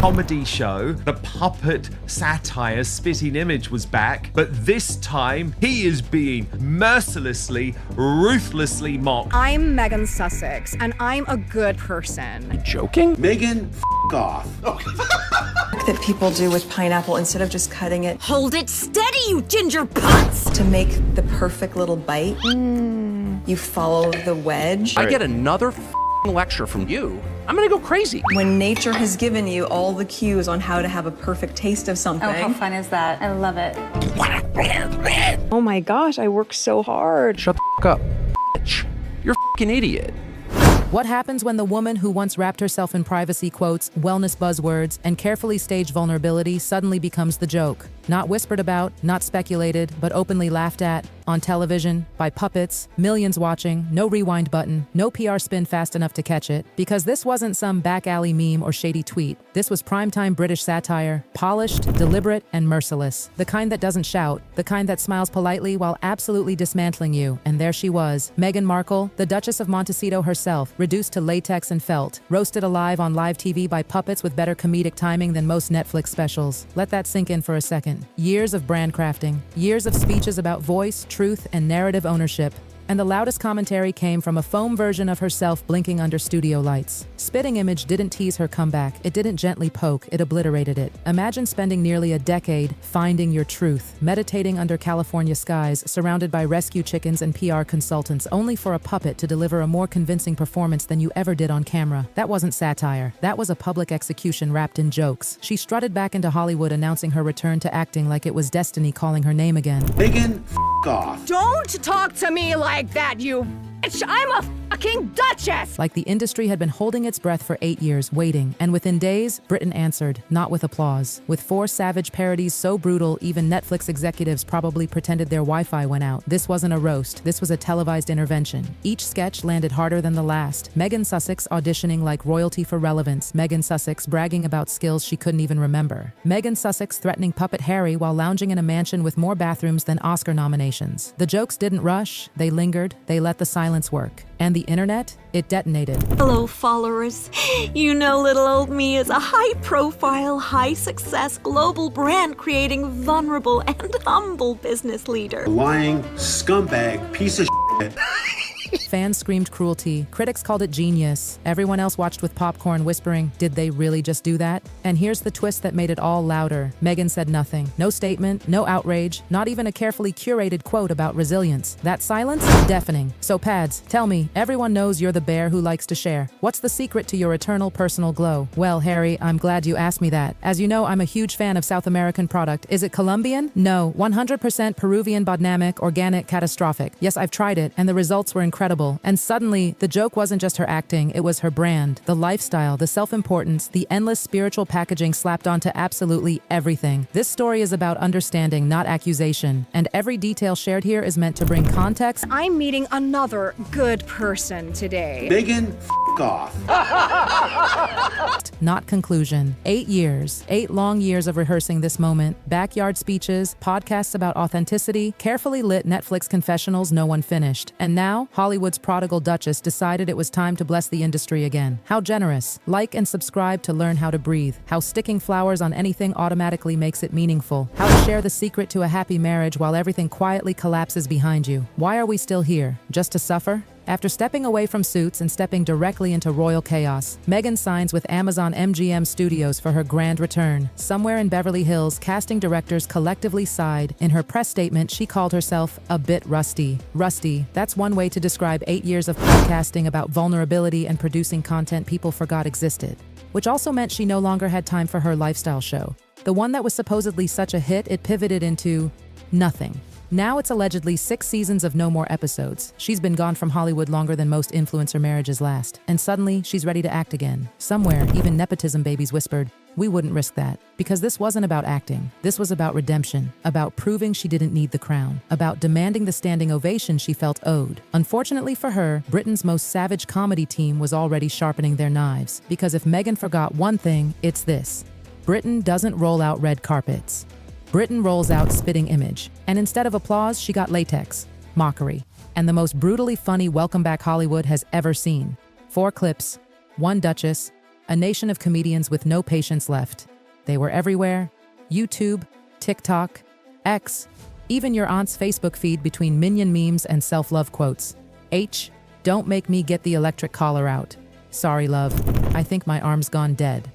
comedy show, the puppet Satire Spitting Image was back, but this time he is being mercilessly, ruthlessly mocked. I'm Megan Sussex, and I'm a good person. Joking? Megan, off. That people do with pineapple instead of just cutting it. Hold it steady, you ginger putz! To make the perfect little bite, you follow the wedge. I get another lecture from you. I'm gonna go crazy. When nature has given you all the cues on how to have a perfect taste of something. Oh, how fun is that? I love it. Oh my gosh, I work so hard. Shut the up, bitch. You're a idiot. What happens when the woman who once wrapped herself in privacy quotes, wellness buzzwords, and carefully staged vulnerability suddenly becomes the joke? Not whispered about, not speculated, but openly laughed at, on television, by puppets, millions watching, no rewind button, no PR spin fast enough to catch it, because this wasn't some back alley meme or shady tweet. This was primetime British satire, polished, deliberate, and merciless. The kind that doesn't shout, the kind that smiles politely while absolutely dismantling you. And there she was, Meghan Markle, the Duchess of Montecito herself, reduced to latex and felt, roasted alive on live TV by puppets with better comedic timing than most Netflix specials. Let that sink in for a second. Years of brand crafting, years of speeches about voice, truth, and narrative ownership. And the loudest commentary came from a foam version of herself blinking under studio lights. Spitting Image didn't tease her comeback, it didn't gently poke, it obliterated it. Imagine spending nearly a decade finding your truth, meditating under California skies, surrounded by rescue chickens and PR consultants, only for a puppet to deliver a more convincing performance than you ever did on camera. That wasn't satire, that was a public execution wrapped in jokes. She strutted back into Hollywood announcing her return to acting like it was destiny calling her name again. Megan, off. Don't talk to me like that, you bitch! I'm a fucking duchess! Like the industry had been holding its breath for 8 years, waiting. And within days, Britain answered, not with applause. With 4 savage parodies so brutal, even Netflix executives probably pretended their Wi-Fi went out. This wasn't a roast, this was a televised intervention. Each sketch landed harder than the last. Megan Sussex auditioning like royalty for relevance. Megan Sussex bragging about skills she couldn't even remember. Megan Sussex threatening Puppet Harry while lounging in a mansion with more bathrooms than Oscar nominations. The jokes didn't rush, they lingered, they let the silence work. And the internet, it detonated. Hello, followers. You know little old me is a high-profile, high-success, global brand-creating, vulnerable, and humble business leader. Lying scumbag piece of shit. Fans screamed cruelty, critics called it genius. Everyone else watched with popcorn whispering, did they really just do that? And here's the twist that made it all louder. Meghan said nothing. No statement, no outrage, not even a carefully curated quote about resilience. That silence? Deafening. So Pads, tell me, everyone knows you're the bear who likes to share. What's the secret to your eternal personal glow? Well, Harry, I'm glad you asked me that. As you know, I'm a huge fan of South American product. Is it Colombian? No, 100% Peruvian biodynamic, organic, catastrophic. Yes, I've tried it, and the results were incredible. And suddenly, the joke wasn't just her acting, it was her brand, the lifestyle, the self-importance, the endless spiritual packaging slapped onto absolutely everything. This story is about understanding, not accusation, and every detail shared here is meant to bring context. I'm meeting another good person today. Megan, off. Not conclusion. 8 years, 8 long years of rehearsing this moment, backyard speeches, podcasts about authenticity, carefully lit Netflix confessionals no one finished. And now, Hollywood's prodigal duchess decided it was time to bless the industry again. How generous. Like and subscribe to learn how to breathe. How sticking flowers on anything automatically makes it meaningful. How to share the secret to a happy marriage while everything quietly collapses behind you. Why are we still here? Just to suffer? After stepping away from Suits and stepping directly into royal chaos, Meghan signs with Amazon MGM Studios for her grand return. Somewhere in Beverly Hills, casting directors collectively sighed. In her press statement, she called herself a bit rusty. Rusty, that's one way to describe 8 years of podcasting about vulnerability and producing content people forgot existed. Which also meant she no longer had time for her lifestyle show. The one that was supposedly such a hit, it pivoted into nothing. Now it's allegedly 6 seasons of no more episodes. She's been gone from Hollywood longer than most influencer marriages last. And suddenly, she's ready to act again. Somewhere, even nepotism babies whispered, we wouldn't risk that. Because this wasn't about acting. This was about redemption. About proving she didn't need the crown. About demanding the standing ovation she felt owed. Unfortunately for her, Britain's most savage comedy team was already sharpening their knives. Because if Meghan forgot one thing, it's this. Britain doesn't roll out red carpets. Britain rolls out Spitting Image, and instead of applause, she got latex, mockery, and the most brutally funny welcome back Hollywood has ever seen. 4 clips, 1 duchess, a nation of comedians with no patience left. They were everywhere: YouTube, TikTok, X, even your aunt's Facebook feed between minion memes and self-love quotes. Don't make me get the electric collar out. Sorry, love. I think my arm's gone dead.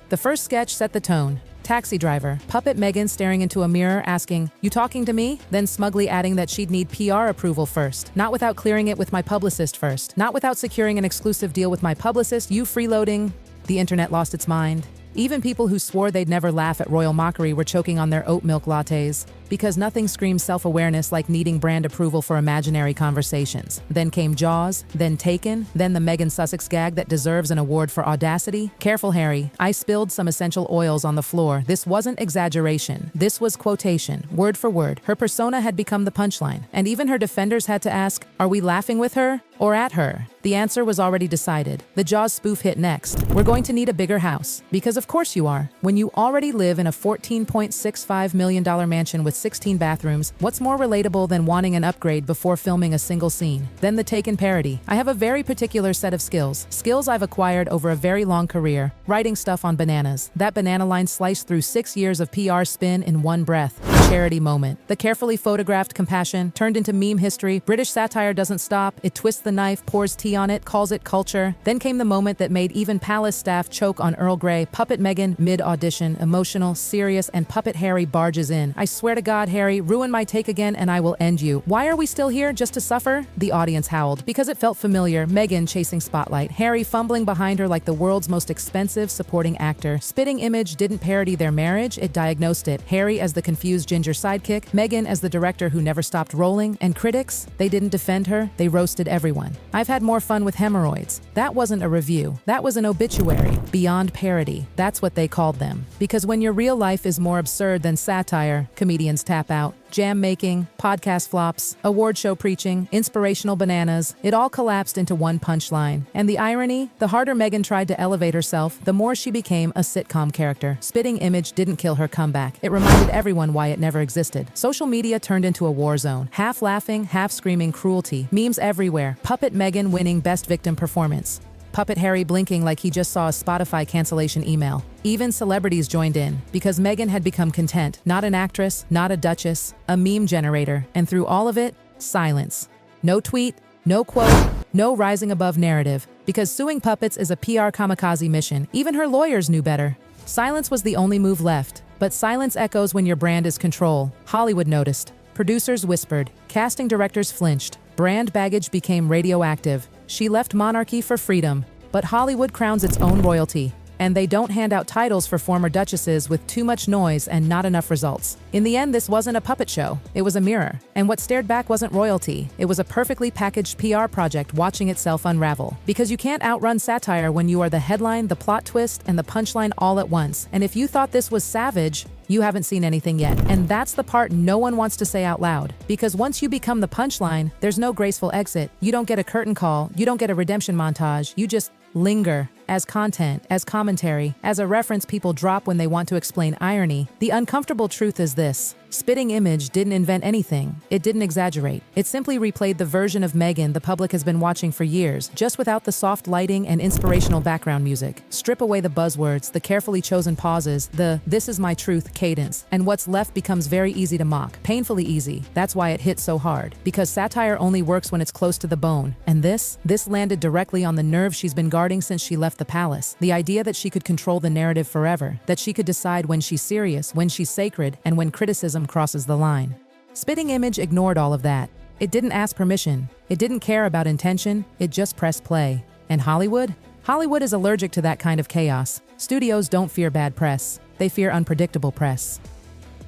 The first sketch set the tone. Taxi driver, puppet Meghan staring into a mirror asking, "You talking to me?" Then smugly adding that she'd need PR approval first. Not without clearing it with my publicist first. Not without securing an exclusive deal with my publicist. You freeloading. The internet lost its mind. Even people who swore they'd never laugh at royal mockery were choking on their oat milk lattes. Because nothing screams self-awareness like needing brand approval for imaginary conversations. Then came Jaws, then Taken, then the Meghan Sussex gag that deserves an award for audacity. Careful, Harry. I spilled some essential oils on the floor. This wasn't exaggeration. This was quotation, word for word. Her persona had become the punchline. And even her defenders had to ask, are we laughing with her or at her? The answer was already decided. The Jaws spoof hit next. We're going to need a bigger house. Because of course you are. When you already live in a $14.65 million mansion with 16 bathrooms, what's more relatable than wanting an upgrade before filming a single scene? Then the Taken parody. I have a very particular set of skills. Skills I've acquired over a very long career. Writing stuff on bananas. That banana line sliced through 6 years of PR spin in one breath. Charity moment. The carefully photographed compassion turned into meme history. British satire doesn't stop. It twists the knife, pours tea on it, calls it culture. Then came the moment that made even palace staff choke on Earl Grey. Puppet Meghan, mid-audition, emotional, serious, and Puppet Harry barges in. I swear to God, Harry, ruin my take again and I will end you. Why are we still here? Just to suffer? The audience howled. Because it felt familiar. Meghan chasing spotlight. Harry fumbling behind her like the world's most expensive supporting actor. Spitting Image didn't parody their marriage, it diagnosed it. Harry as the confused ginger sidekick, Meghan as the director who never stopped rolling, and critics, they didn't defend her, they roasted everyone. I've had more fun with hemorrhoids. That wasn't a review. That was an obituary. Beyond parody. That's what they called them. Because when your real life is more absurd than satire, comedians tap out. Jam making, podcast flops, award show preaching, inspirational bananas, it all collapsed into one punchline. And the irony, the harder Meghan tried to elevate herself, the more she became a sitcom character. Spitting Image didn't kill her comeback. It reminded everyone why it never existed. Social media turned into a war zone. Half laughing, half screaming cruelty. Memes everywhere. Puppet Meghan winning Best Victim Performance. Puppet Harry blinking like he just saw a Spotify cancellation email. Even celebrities joined in, because Meghan had become content, not an actress, not a duchess, a meme generator, and through all of it, silence. No tweet, no quote, no rising above narrative, because suing puppets is a PR kamikaze mission. Even her lawyers knew better. Silence was the only move left, but silence echoes when your brand is control. Hollywood noticed. Producers whispered. Casting directors flinched. Brand baggage became radioactive. She left monarchy for freedom, but Hollywood crowns its own royalty. And they don't hand out titles for former duchesses with too much noise and not enough results. In the end, this wasn't a puppet show. It was a mirror. And what stared back wasn't royalty. It was a perfectly packaged PR project watching itself unravel. Because you can't outrun satire when you are the headline, the plot twist, and the punchline all at once. And if you thought this was savage, you haven't seen anything yet. And that's the part no one wants to say out loud. Because once you become the punchline, there's no graceful exit. You don't get a curtain call. You don't get a redemption montage. You just linger. As content, as commentary, as a reference people drop when they want to explain irony. The uncomfortable truth is this. Spitting Image didn't invent anything. It didn't exaggerate. It simply replayed the version of Meghan the public has been watching for years, just without the soft lighting and inspirational background music. Strip away the buzzwords, the carefully chosen pauses, the "this is my truth" cadence, and what's left becomes very easy to mock. Painfully easy. That's why it hit so hard. Because satire only works when it's close to the bone. And this landed directly on the nerve she's been guarding since she left the palace. The idea that she could control the narrative forever, that she could decide when she's serious, when she's sacred, and when criticism crosses the line. Spitting Image ignored all of that. It didn't ask permission. It didn't care about intention. It just pressed play. And Hollywood? Hollywood is allergic to that kind of chaos. Studios don't fear bad press. They fear unpredictable press.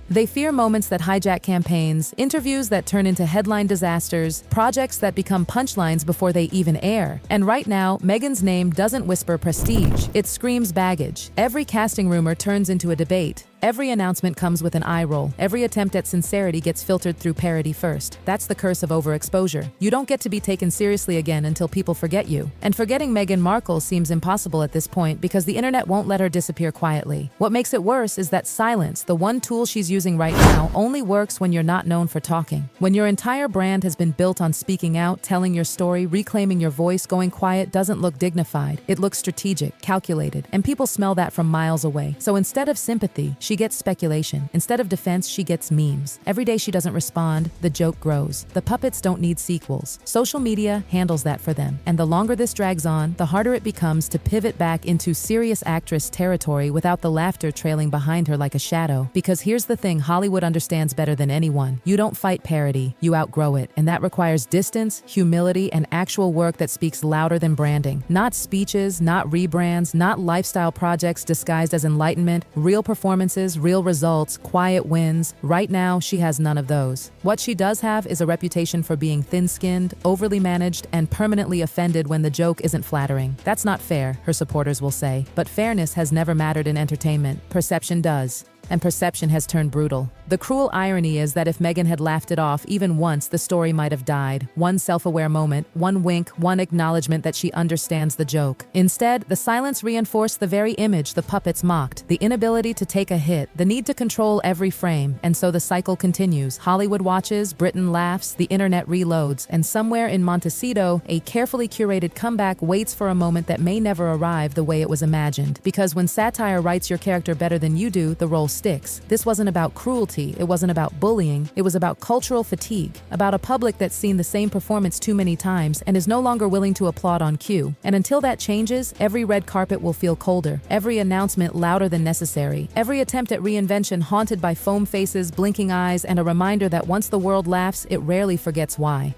They fear moments that hijack campaigns, interviews that turn into headline disasters, projects that become punchlines before they even air. And right now, Meghan's name doesn't whisper prestige, it screams baggage. Every casting rumor turns into a debate. Every announcement comes with an eye roll. Every attempt at sincerity gets filtered through parody first. That's the curse of overexposure. You don't get to be taken seriously again until people forget you. And forgetting Meghan Markle seems impossible at this point because the internet won't let her disappear quietly. What makes it worse is that silence, the one tool she's using right now, only works when you're not known for talking. When your entire brand has been built on speaking out, telling your story, reclaiming your voice, going quiet doesn't look dignified. It looks strategic, calculated, and people smell that from miles away. So instead of sympathy, she gets speculation. Instead of defense, she gets memes. Every day she doesn't respond, the joke grows. The puppets don't need sequels. Social media handles that for them. And the longer this drags on, the harder it becomes to pivot back into serious actress territory without the laughter trailing behind her like a shadow. Because here's the thing Hollywood understands better than anyone. You don't fight parody, you outgrow it. And that requires distance, humility, and actual work that speaks louder than branding. Not speeches, not rebrands, not lifestyle projects disguised as enlightenment, real performances, real results, quiet wins. Right now, she has none of those. What she does have is a reputation for being thin-skinned, overly managed, and permanently offended when the joke isn't flattering. That's not fair, her supporters will say. But fairness has never mattered in entertainment. Perception does. And perception has turned brutal. The cruel irony is that if Meghan had laughed it off even once, the story might have died. One self-aware moment, one wink, one acknowledgement that she understands the joke. Instead, the silence reinforced the very image the puppets mocked. The inability to take a hit, the need to control every frame. And so the cycle continues. Hollywood watches, Britain laughs, the internet reloads. And somewhere in Montecito, a carefully curated comeback waits for a moment that may never arrive the way it was imagined. Because when satire writes your character better than you do, the role sticks. This wasn't about cruelty. It wasn't about bullying. It was about cultural fatigue, about a public that's seen the same performance too many times and is no longer willing to applaud on cue. And until that changes, every red carpet will feel colder, every announcement louder than necessary, every attempt at reinvention haunted by foam faces, blinking eyes, and a reminder that once the world laughs, it rarely forgets why.